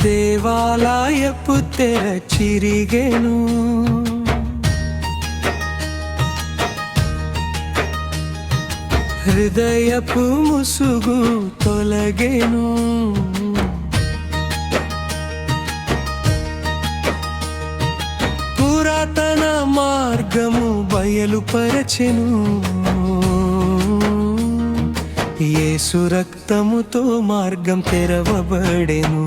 దేవాలయపు తెర చిరిగెను, హృదయపు ముసుగు తొలగెను. పురాతన మార్గము బయలుపరచెను, యేసు రక్తముతో మార్గం తెరవబడెను.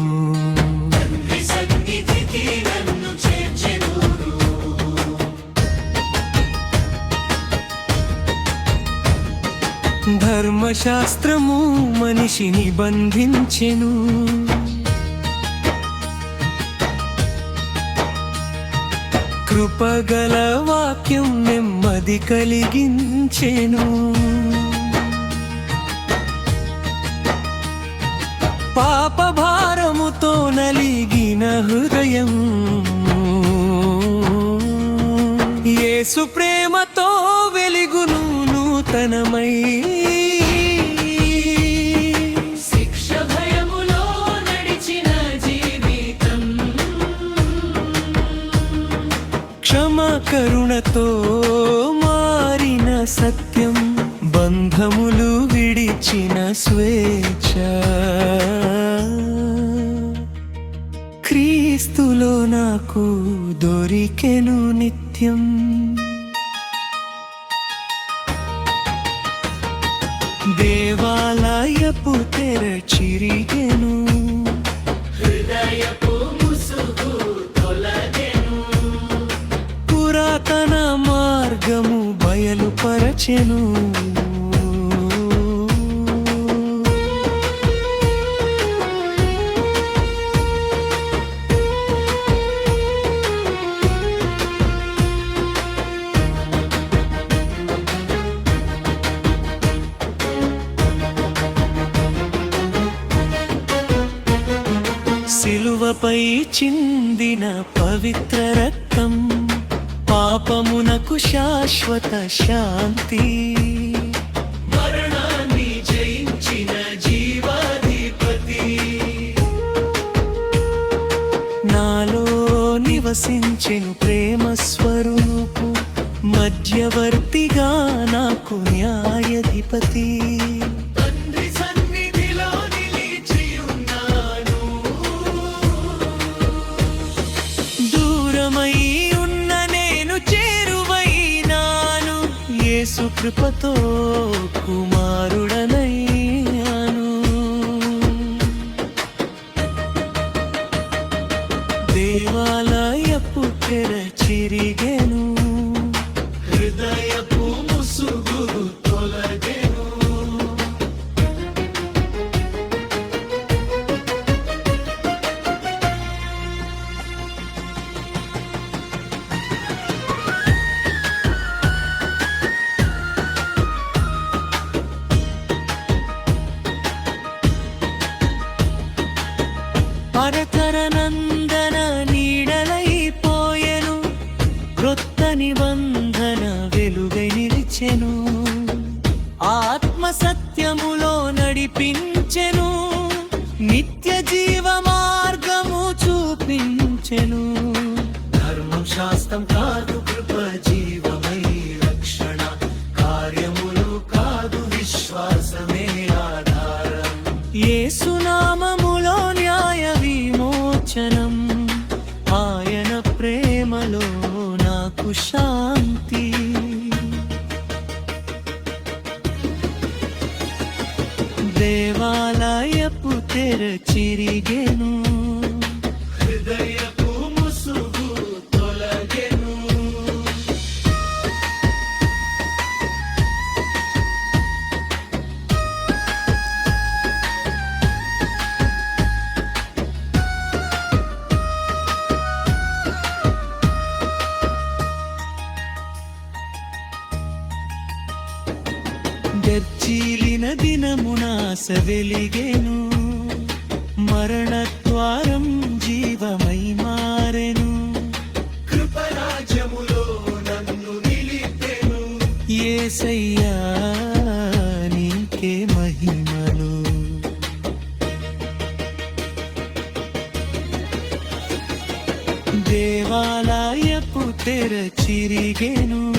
ధర్మశాస్త్రము మనిషిని బంధించెను, కృపగల వాక్యం నెమ్మది కలిగించెను. పాప భారముతో నలిగిన హృదయం యేసు ప్రేమతో వెలుగును నూతనమై. శిక్ష భయములో నడిచిన జీవితం క్షమ కరుణతో మారిన సత్యం, బంధములు విడిచిన స్వేచ్ఛ, క్రీస్తులో నాకు దొరికెను నిత్యం. దేవాలయపు తెర చిరిగెను, హృదయపు ముసుగు తొలగెను. పురాతన మార్గము బయలుపరచెను. సిలువపై చిందిన పవిత్ర రక్తం, పాపమునకు శాశ్వత శాంతి. మరణాన్ని జయించిన జీవాధిపతి నాలో నివసించెను ప్రేమ స్వరూపు, మధ్యవర్తిగా నాకు న్యాయాధిపతి. తండ్రి సన్నిధిలో నిలిచియున్నాను, దూరమై ఉన్న నేను చేరువైనాను, యేసు కృపతో కుమారుడనయ్యాను. దేవాలయపు తెర చిరిగెను, హృదయపు ముసుగు తొలగెను. పరతరనందన నీడలైపోయెను, క్రొత్త నిబంధన వెలుగై నిలిచెను, ఆత్మ సత్యములో నడిపించెను, నిత్య జీవ మార్గము చూపించెను. ధర్మం శాస్త్రం కాదు, కృప జీవమై రక్షణ, కార్యములు కాదు, విశ్వాసమే ఆధారం. యేసు నామములో న్యాయ విమోచనం, ఆయన ప్రేమలో నాకు శాంతి. దేవాలయపు తెర చిరిగెను, హృదయపు ముసుగు తొలగెను. గర్జీలిన దినమునాస వెలిగెను, మరణద్వారం జీవమై మారెను, కృపరాజ్యములో నన్ను నిలిపెను. యేసయ్యా నీకే మహిమలు. తెరచిరిగెను